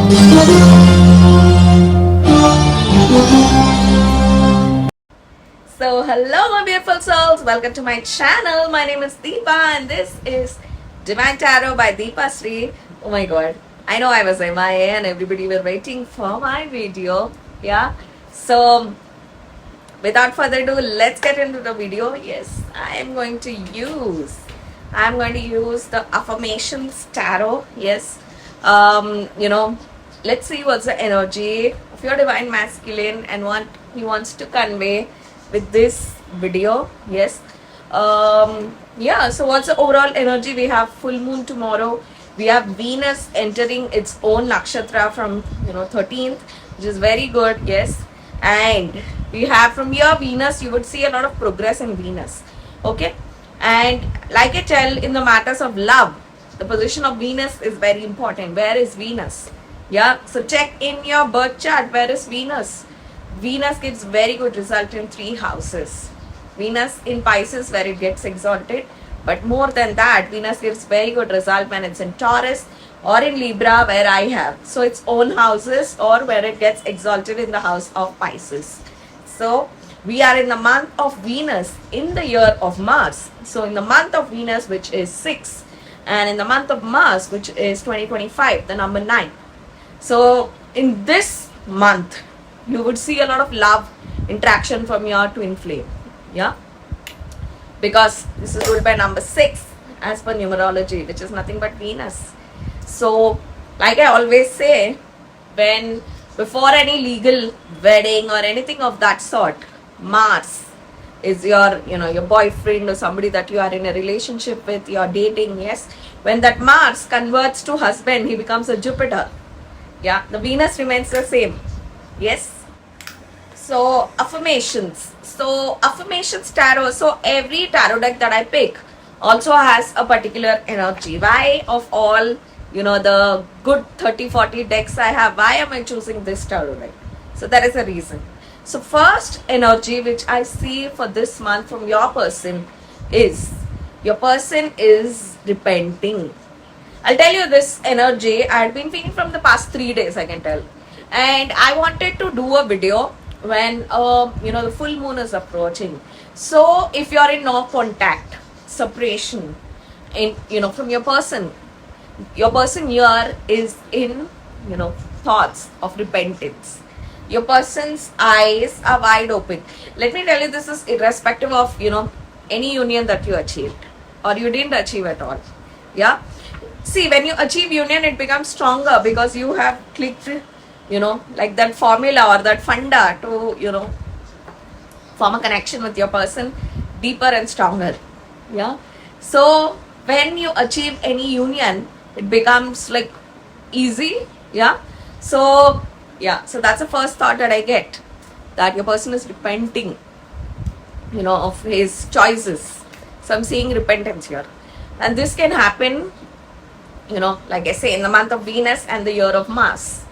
So hello my beautiful souls, welcome to my channel. My name is Deepa and this is Divine Tarot by Deepa Sri. Oh my god, I know I was MIA and everybody were waiting for my video. Yeah, so without further ado, let's get into the video. Yes, I'm going to use the affirmations tarot. Yes, let's see what's the energy of your divine masculine and what he wants to convey with this video. Yes, so what's the overall energy? We have full moon tomorrow. We have Venus entering its own nakshatra from 13th, which is very good. Yes, and we have from your Venus, you would see a lot of progress in Venus. Okay, and like I tell, in the matters of love, the position of Venus is very important. Where is Venus? Yeah, so check in your birth chart, where is Venus? Venus gives very good result in 3 houses. Venus in Pisces, where it gets exalted, but more than that, Venus gives very good result when it's in Taurus or in Libra, where I have. So its own houses, or where it gets exalted in the house of Pisces. So we are in the month of Venus in the year of Mars. So in the month of Venus, which is 6, and in the month of Mars, which is 2025, the number 9. So in this month, you would see a lot of love interaction from your twin flame. Yeah, because this is ruled by number 6 as per numerology, which is nothing but Venus. So like I always say, when before any legal wedding or anything of that sort, Mars is your your boyfriend or somebody that you are in a relationship with, you're dating. Yes, when that Mars converts to husband, he becomes a Jupiter. Yeah, the Venus remains the same. Yes. So affirmations. So affirmations tarot. So every tarot deck that I pick also has a particular energy. Why of all the good 30-40 decks I have, why am I choosing this tarot deck? So there is a reason. So first energy which I see for this month from your person is repenting. I'll tell you this energy I had been feeling from the past 3 days, I can tell. And I wanted to do a video when the full moon is approaching. So if you're in no contact, separation in from your person here is in thoughts of repentance. Your person's eyes are wide open. Let me tell you, this is irrespective of any union that you achieved or you didn't achieve at all. Yeah, see, when you achieve union, it becomes stronger because you have clicked like that formula or that funda to form a connection with your person deeper and stronger. Yeah, so when you achieve any union, it becomes like easy. Yeah, so that's the first thought that I get, that your person is repenting of his choices. So I'm seeing repentance here, and this can happen like I say, in the month of Venus and the year of Mars.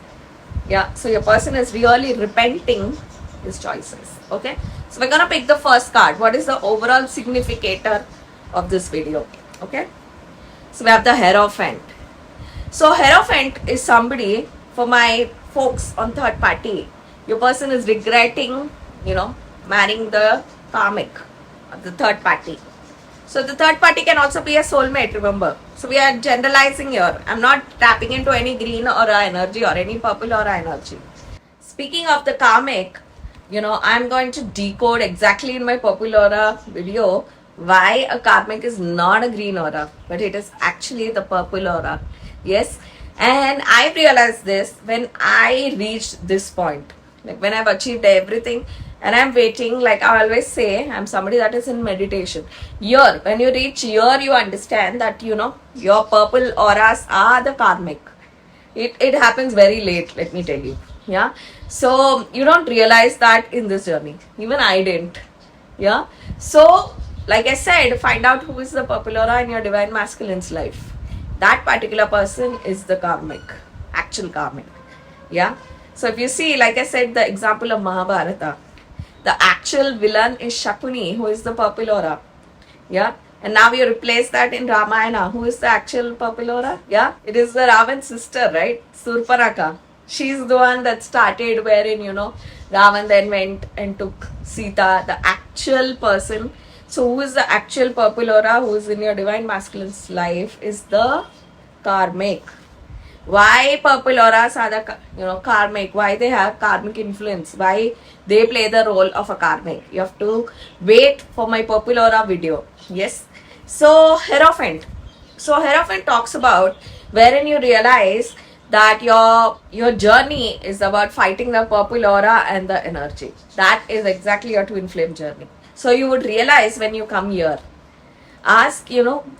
Yeah, so your person is really repenting his choices. Okay, so we're gonna pick the first card. What is the overall significator of this video? Okay, so we have the Hierophant. So Hierophant is somebody, for my folks on third party, your person is regretting marrying the karmic of the third party. So the third party can also be a soulmate, remember. So we are generalizing here. I'm not tapping into any green aura energy or any purple aura energy. Speaking of the karmic, I'm going to decode exactly in my purple aura video why a karmic is not a green aura, but it is actually the purple aura. Yes, and I realized this when I reached this point, like when I've achieved everything and I'm waiting. Like I always say, I'm somebody that is in meditation. Here, when you reach here, you understand that your purple auras are the karmic. It happens very late, let me tell you. Yeah, so you don't realize that in this journey. Even I didn't. Yeah, so like I said, find out who is the purple aura in your divine masculine's life. That particular person is the karmic, actual karmic. Yeah, so if you see, like I said, the example of Mahabharata, the actual villain is Shakuni, who is the purple aura. Yeah, and now you replace that in Ramayana. Who is the actual purple aura? Yeah, it is the Ravan's sister, right? Surpanaka. She's the one that started wherein, Ravan then went and took Sita, the actual person. So who is the actual purple aura, who is in your divine masculine's life, is the karmic. Why purple auras are the, karmic? Why they have karmic influence? Why they play the role of a karmic? You have to wait for my purple aura video. Yes. So Hierophant. So Hierophant talks about wherein you realize that your journey is about fighting the purple aura and the energy. That is exactly your twin flame journey. So you would realize when you come here. Ask,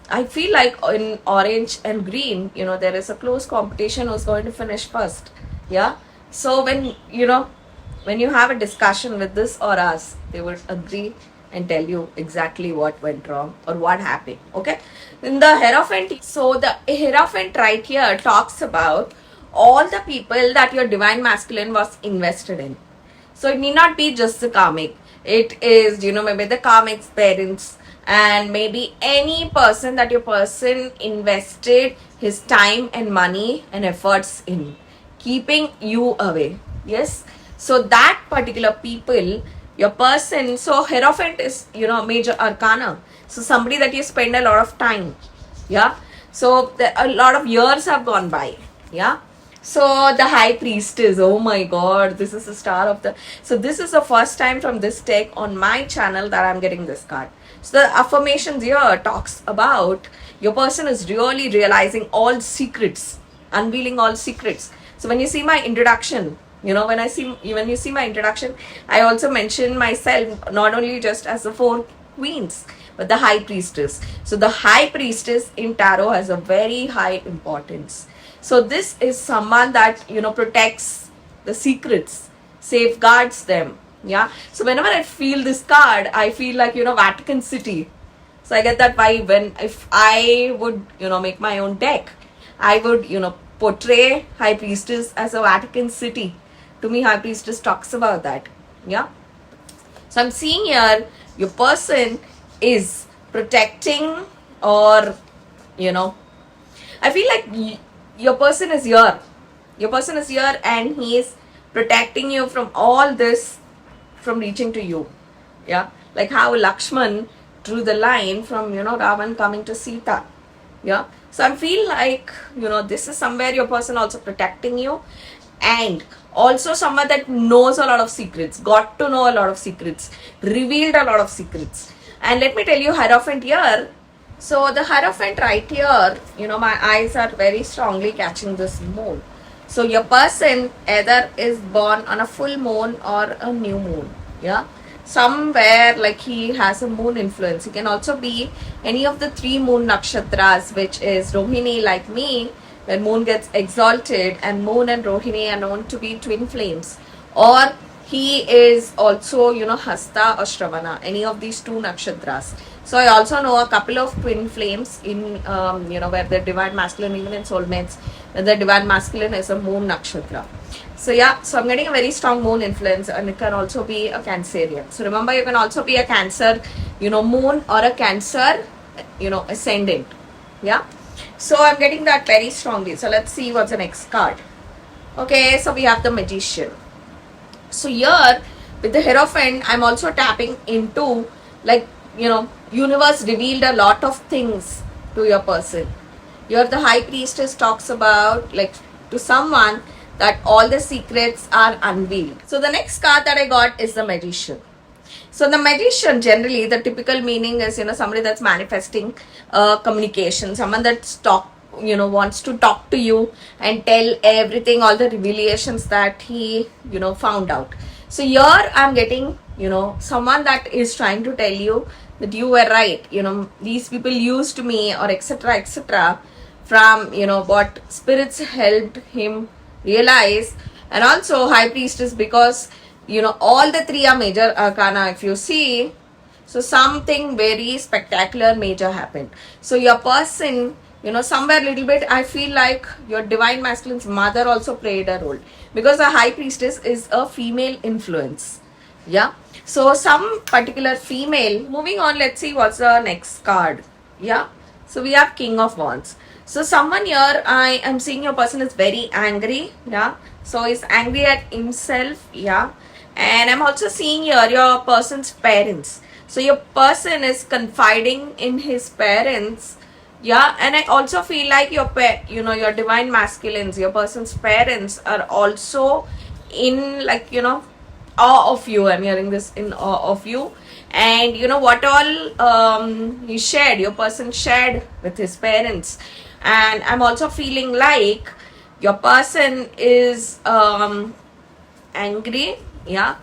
I feel like in orange and green, there is a close competition who's going to finish first. Yeah. So when you have a discussion with this or us, they would agree and tell you exactly what went wrong or what happened. Okay. In the Hierophant, so the Hierophant right here talks about all the people that your divine masculine was invested in. So it need not be just the karmic. It is, maybe the karmic's parents, and maybe any person that your person invested his time and money and efforts in keeping you away. Yes. So that particular people, your person, so Hierophant is, major arcana. So somebody that you spend a lot of time. Yeah. So a lot of years have gone by. Yeah. So the High Priestess, oh my god, this is the star of the... So this is the first time from this deck on my channel that I'm getting this card. So the affirmations here talks about your person is really realizing all secrets, unveiling all secrets. So when you see my introduction, when you see my introduction, I also mention myself not only just as the 4 queens, but the High Priestess. So the High Priestess in tarot has a very high importance. So this is someone that, protects the secrets, safeguards them. Yeah. So whenever I feel this card, I feel like, Vatican City. So I get that vibe if I would, make my own deck, I would, portray High Priestess as a Vatican City. To me, High Priestess talks about that. Yeah. So I'm seeing here, your person is protecting or, I feel like your person is here. Your person is here and he is protecting you from all this, from reaching to you. Yeah. Like how Lakshman drew the line from, Ravan coming to Sita. Yeah. So I feel like, this is somewhere your person also protecting you, and also someone that knows a lot of secrets, got to know a lot of secrets, revealed a lot of secrets. And let me tell you, Hierophant here. So the Hierophant right here, my eyes are very strongly catching this moon. So your person either is born on a full moon or a new moon. Yeah. Somewhere like he has a moon influence. He can also be any of the 3 moon nakshatras, which is Rohini, like me, when moon gets exalted, and moon and Rohini are known to be twin flames. Or he is also, Hasta or Shravana, any of these 2 nakshatras. So I also know a couple of twin flames in, where the divine masculine, even in soulmates, where the divine masculine is a moon nakshatra. So yeah, so I'm getting a very strong moon influence, and it can also be a Cancerian. So remember, you can also be a Cancer, moon, or a Cancer, ascendant. Yeah. So I'm getting that very strongly. So let's see what's the next card. Okay, so we have the Magician. So here with the Hierophant, I'm also tapping into, like, universe revealed a lot of things to your person. Here the High Priestess talks about, like, to someone that all the secrets are unveiled. So the next card that I got is the Magician. So the Magician, generally the typical meaning is, somebody that's manifesting communication, someone that's wants to talk to you and tell everything, all the revelations that he, found out. So here I'm getting, someone that is trying to tell you that you were right. These people used me, or etc. etc. from, what spirits helped him realize. And also High Priestess, because, all the 3 are major arcana, if you see. So something very spectacular major happened. So your person, somewhere little bit, I feel like your divine masculine's mother also played a role, because a High Priestess is a female influence. Yeah. So some particular female. Moving on, let's see what's the next card. Yeah. So we have King of Wands. So someone here, I am seeing your person is very angry. Yeah. So he's angry at himself. Yeah. And I'm also seeing here your person's parents. So your person is confiding in his parents. Yeah. And I also feel like your your divine masculines, your person's parents are also in, like, awe of you. I'm hearing this, in awe of you. And what all he shared, your person shared with his parents. And I'm also feeling like your person is angry, yeah,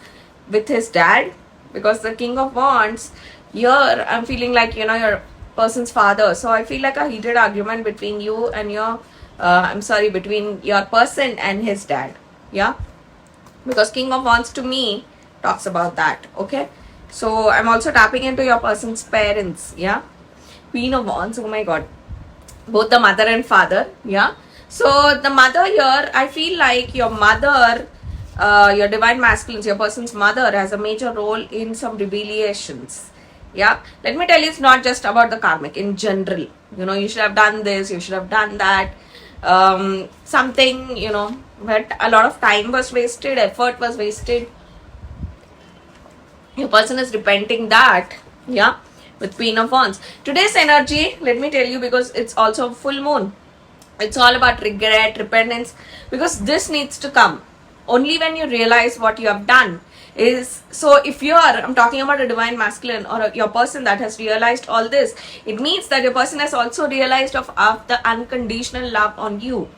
with his dad, because the King of Wands here, I'm feeling like your person's father. So I feel like a heated argument between you and your between your person and his dad. Yeah, because King of Wands to me talks about that. Okay, so I'm also tapping into your person's parents. Yeah, Queen of Wands, oh my god, both the mother and father. Yeah, so the mother here, I feel like your mother, your divine masculines, your person's mother has a major role in some rebellions. Yeah, let me tell you, it's not just about the karmic. In general, you should have done this, you should have done that, something, but a lot of time was wasted, effort was wasted. Your person is repenting that. Yeah, with Queen of Wands. Today's energy, let me tell you, because it's also full moon, it's all about regret, repentance, because this needs to come only when you realize what you have done. Is so if you are, I'm talking about a divine masculine or your person that has realized all this, it means that your person has also realized of the unconditional love on you.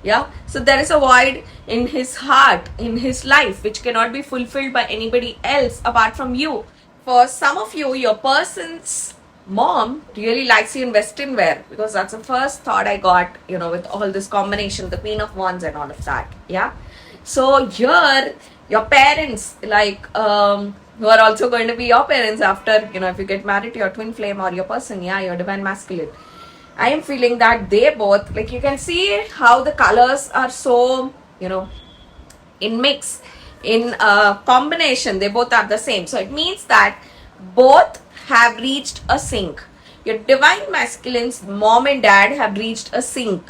Yeah, so there is a void in his heart, in his life, which cannot be fulfilled by anybody else apart from you. For some of you, your person's mom really likes you in western wear, because that's the first thought I got, with all this combination, the Queen of Wands and all of that. Yeah, so here your parents, like, who are also going to be your parents after, if you get married to your twin flame or your person, yeah, your divine masculine, I am feeling that they both, like, you can see how the colors are so, in mix, in combination, they both are the same. So it means that both have reached a sync. Your divine masculines, mom and dad, have reached a sync.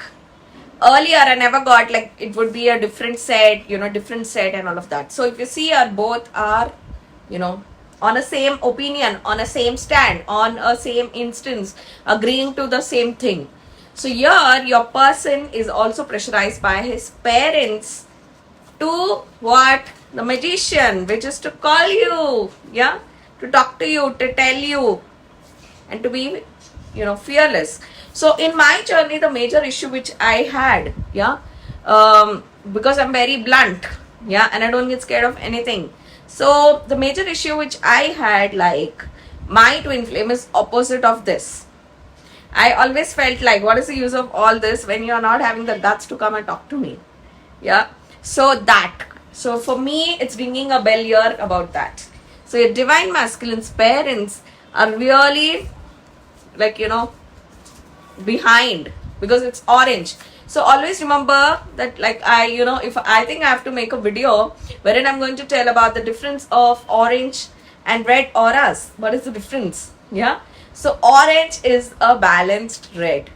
Earlier, I never got, like, it would be a different set, different set and all of that. So if you see, both are, on a same opinion, on a same stand, on a same instance, agreeing to the same thing. So here, your person is also pressurized by his parents to what? The magician, which is to call you, yeah, to talk to you, to tell you, and to be, fearless. So in my journey, the major issue which I had, yeah, because I'm very blunt, yeah, and I don't get scared of anything. So the major issue which I had, like, my twin flame is opposite of this. I always felt like, what is the use of all this when you are not having the guts to come and talk to me? Yeah. So for me, it's ringing a bell here about that. So your divine masculine's parents are really, like, behind, because it's orange. So always remember that, like, if I think I have to make a video wherein I'm going to tell about the difference of orange and red auras. What is the difference? Yeah. So orange is a balanced red.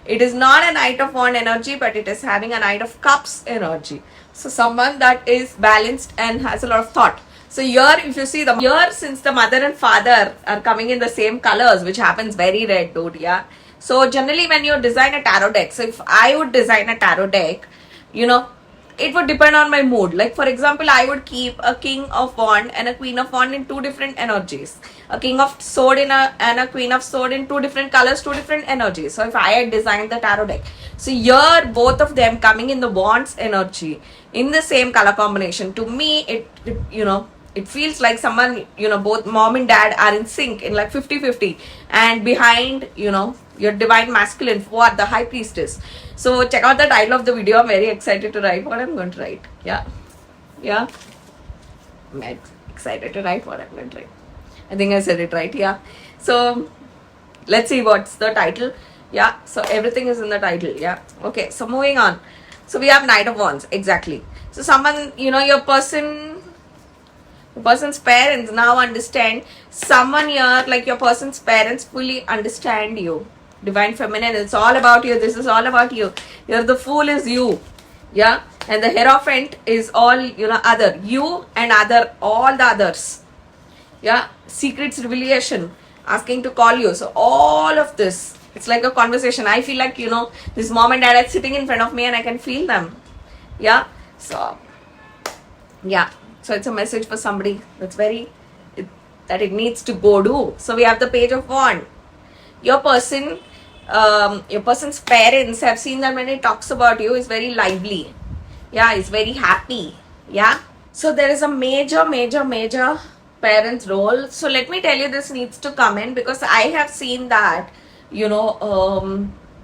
It is not a Knight of Wands energy, but it is having a Knight of Cups energy. So someone that is balanced and has a lot of thought. So here, if you see here, since the mother and father are coming in the same colors, which happens very red, dude, yeah. So generally when you design a tarot deck, so if I would design a tarot deck, it would depend on my mood. Like, for example, I would keep a King of Wands and a Queen of Wands in two different energies. A King of Sword and a Queen of Sword in two different colors, two different energies. So if I had designed the tarot deck, so here both of them coming in the Wands energy in the same color combination, to me it feels like someone, both mom and dad are in sync, in like 50-50, and behind, your divine masculine, what the High Priestess. So check out the title of the video. I'm very excited to write what I'm going to write. Yeah, I'm excited to write what I'm going to write. I think I said it right. Yeah, so let's see what's the title. Yeah, so everything is in the title. Yeah, okay, so moving on. So we have Knight of Wands, exactly. So someone, your person's parents now understand. Someone here, like, your person's parents fully understand you. divine feminine, it's all about you. This is all about you. You're the fool is you. Yeah. And the Hierophant is all, other. You and other, all the others. Yeah. Secrets revelation, asking to call you. So all of this, it's like a conversation. I feel like, this mom and dad are sitting in front of me and I can feel them. Yeah. So, yeah. So it's a message for somebody that's that it needs to go do. So we have the Page of Wand. Your person's parents have seen that when it talks about you, is very lively. Yeah, is very happy. Yeah. So there is a major parents role. So let me tell you, this needs to come in because I have seen that,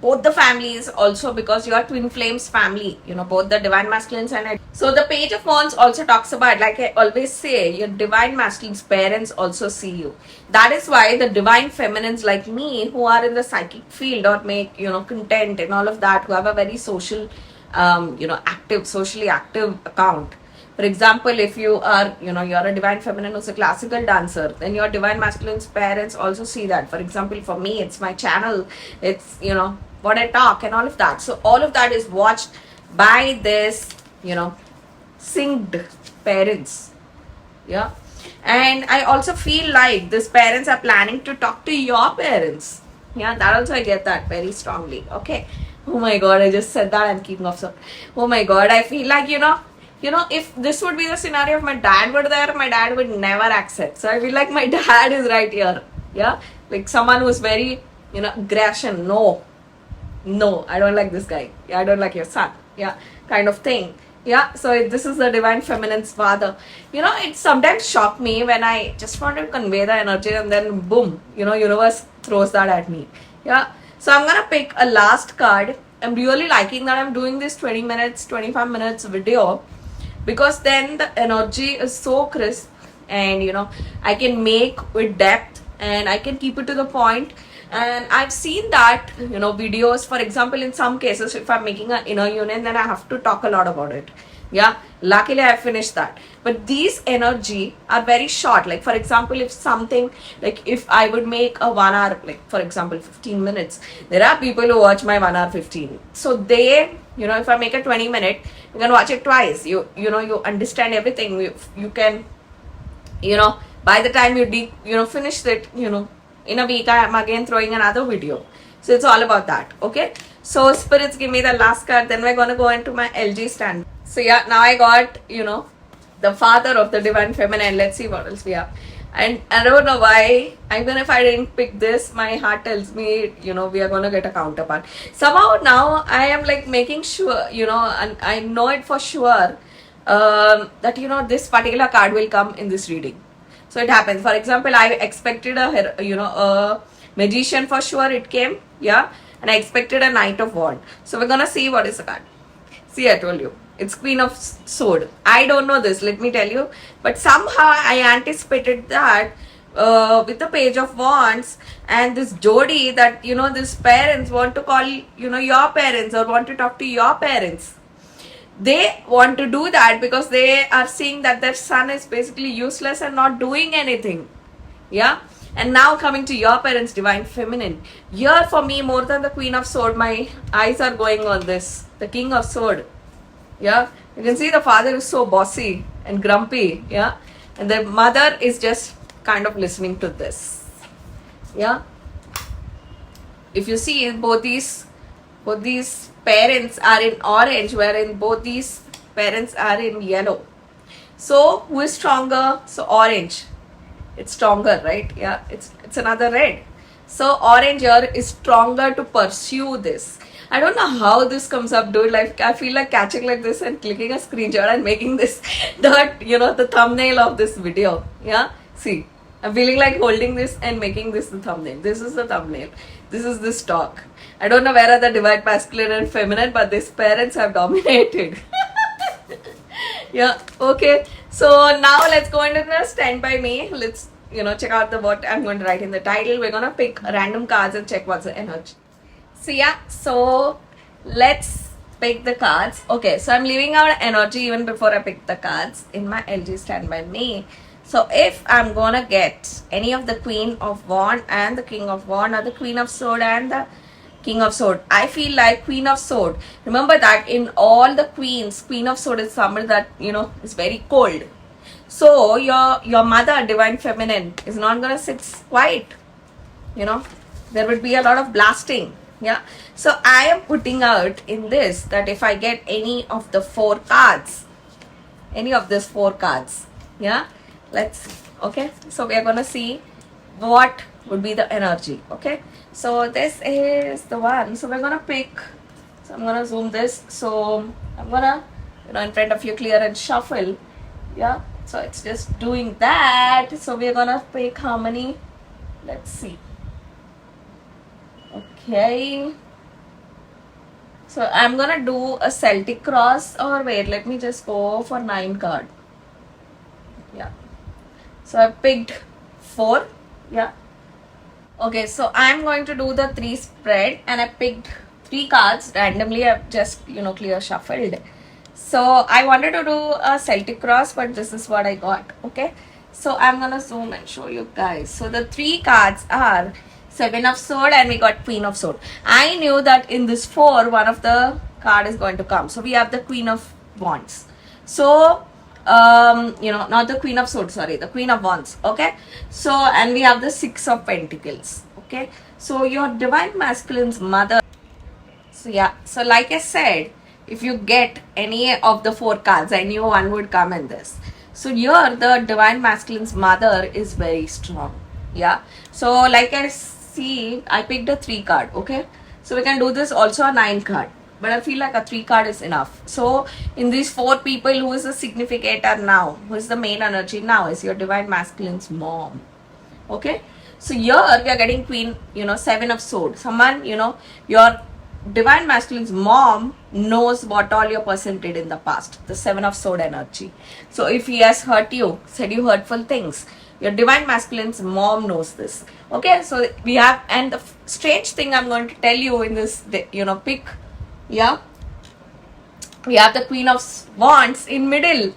both the families also, because you are twin flames family, both the divine masculines and so the Page of Wands also talks about, like I always say, your divine masculines parents also see you. That is why the divine feminines like me, who are in the psychic field or make content and all of that, who have a very social socially active account. For example, if you are, you're a divine feminine who's a classical dancer, then your divine masculine's parents also see that. For example, for me, it's my channel, it's, what I talk and all of that. So all of that is watched by this, synced parents. Yeah. And I also feel like these parents are planning to talk to your parents. Yeah, that also I get that very strongly. Okay. Oh my God, I just said that, I'm keeping off. So, oh my God, I feel like, if this would be the scenario, if my dad were there, my dad would never accept. So I feel like my dad is right here. Yeah. Like someone who's very, aggression. No, I don't like this guy. Yeah, I don't like your son. Yeah, kind of thing. Yeah, so this is the divine feminine's father. It sometimes shocked me when I just want to convey the energy and then boom, universe throws that at me. Yeah, so I'm gonna pick a last card. I'm really liking that I'm doing this 20 minutes, 25 minutes video, because then the energy is so crisp and I can make with depth and I can keep it to the point. And I've seen that, videos, for example, in some cases, if I'm making an inner union, then I have to talk a lot about it. Yeah, luckily I finished that. But these energy are very short. Like, for example, if something, like if I would make a 1 hour, like for example, 15 minutes, there are people who watch my 1 hour 15. So they, if I make a 20 minute, you can watch it twice. You understand everything. You can, by the time you finish it, in a week I am again throwing another video. So it's all about that. Okay, so spirits, give me the last card, then we're gonna go into my LG stand. So yeah, now I got the father of the divine feminine. Let's see what else we have. And I don't know why, even if I didn't pick this, my heart tells me we are gonna get a counterpart. Somehow now I am like making sure, and I know it for sure, that this particular card will come in this reading. So it happens. For example, I expected a magician, for sure it came. Yeah. And I expected a Knight of Wand. So we're gonna see what is the card. See, I told you. It's Queen of Sword. I don't know this, let me tell you. But somehow I anticipated that with the Page of Wands and this Jodi, that these parents want to call your parents or want to talk to your parents. They want to do that because they are seeing that their son is basically useless and not doing anything. Yeah. And now coming to your parents, divine feminine. Here for me, more than the Queen of Sword, my eyes are going on this, the King of Sword. Yeah. You can see the father is so bossy and grumpy. Yeah. And the mother is just kind of listening to this. Yeah. If you see, both these parents are in orange, wherein both these parents are in yellow. So who is stronger? So orange. It's stronger, right? Yeah, it's another red. So orange here is stronger to pursue this. I don't know how this comes up, dude. Like, I feel like catching like this and clicking a screenshot and making this the thumbnail of this video. Yeah, see, I'm feeling like holding this and making this the thumbnail. This is the thumbnail. This is this talk. I don't know where are the divine masculine and feminine, but these parents have dominated. Yeah, okay. So now let's go into the stand by me. Let's, check out what I'm going to write in the title. We're going to pick random cards and check what's the energy. So yeah, so let's pick the cards. Okay, so I'm leaving out energy even before I pick the cards in my LG stand by me. So if I'm gonna get any of the Queen of Wand and the King of Wand, or the Queen of Sword and the King of Sword. I feel like Queen of Sword. Remember that in all the queens, Queen of Sword is somebody that, you know, is very cold. So your mother, Divine Feminine, is not gonna sit quiet. You know, there would be a lot of blasting. Yeah. So I am putting out in this that if I get any of the 4 cards, any of these 4 cards, yeah, let's, okay, so we are gonna see what would be the energy. Okay, so this is the one, so we're gonna pick, so I'm gonna zoom this, so I'm gonna, you know, in front of you, clear and shuffle. Yeah, so it's just doing that. So we're gonna pick how many, let's see. Okay, so I'm gonna do a Celtic cross, or wait, let me just go for 9 card. Yeah, so I picked 4. Yeah, okay, so I'm going to do the 3 spread, and I picked 3 cards randomly. I've just, you know, clear shuffled. So I wanted to do a Celtic cross, but this is what I got. Okay, so I'm gonna zoom and show you guys. So the 3 cards are 7 of Sword, and we got Queen of Sword. I knew that in this 4, one of the card is going to come. So we have the Queen of Wands. So you know, not the Queen of Swords, sorry, the Queen of Wands. Okay, so and we have the 6 of Pentacles. Okay, so your Divine Masculine's mother. So yeah, so like I said, if you get any of the 4 cards, I knew one would come in this. So here the Divine Masculine's mother is very strong. Yeah, so like I see, I picked a 3 card. Okay, so we can do this also a 9 card, but I feel like a 3 card is enough. So in these 4 people, who is the significator now, who is the main energy now, is your Divine Masculine's mom. Okay, so here we are getting Queen, you know, 7 of Swords. Someone, you know, your Divine Masculine's mom knows what all your person did in the past, the 7 of Sword energy. So if he has hurt you, said you hurtful things, your Divine Masculine's mom knows this. Okay, so we have, and the strange thing I'm going to tell you in this, you know, pick, yeah, we have the Queen of Wands in middle.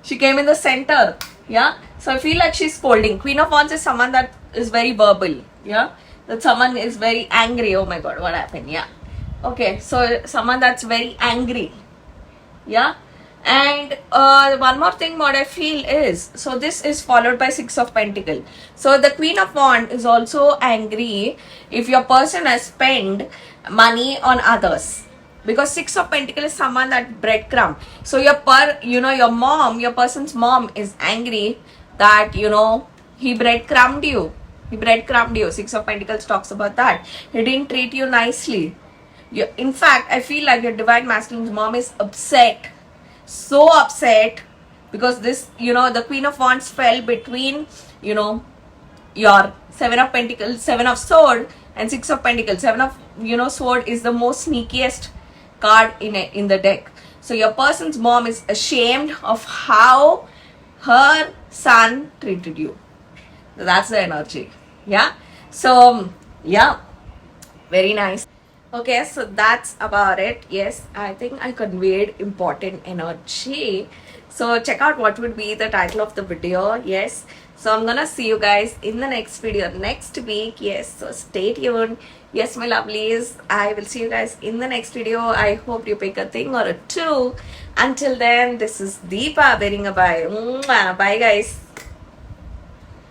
She came in the center. Yeah, so I feel like she's scolding. Queen of Wands is someone that is very verbal. Yeah, that someone is very angry. Oh my god, what happened? Yeah, okay, so someone that's very angry. Yeah, and one more thing what I feel is, so this is followed by 6 of Pentacles. So the Queen of Wands is also angry if your person has spent money on others, because 6 of Pentacles is someone that breadcrumb. So your mom, your person's mom is angry that, you know, he breadcrumbed you. 6 of Pentacles talks about that. He didn't treat you nicely. In fact, I feel like your Divine Masculine's mom is upset. So upset, because this, you know, the Queen of Wands fell between, you know, your 7 of Pentacles, 7 of Sword, and 6 of Pentacles. 7 of, you know, Sword is the most sneakiest card in the deck. So your person's mom is ashamed of how her son treated you. That's the energy. Yeah, so yeah, very nice. Okay, so that's about it. Yes, I think I conveyed important energy. So check out what would be the title of the video. Yes, so I'm gonna see you guys in the next video next week. Yes, so stay tuned. Yes, my lovelies, I will see you guys in the next video. I hope you pick a thing or a 2. Until then, this is Deepa bidding a bye. Mwah. Bye guys.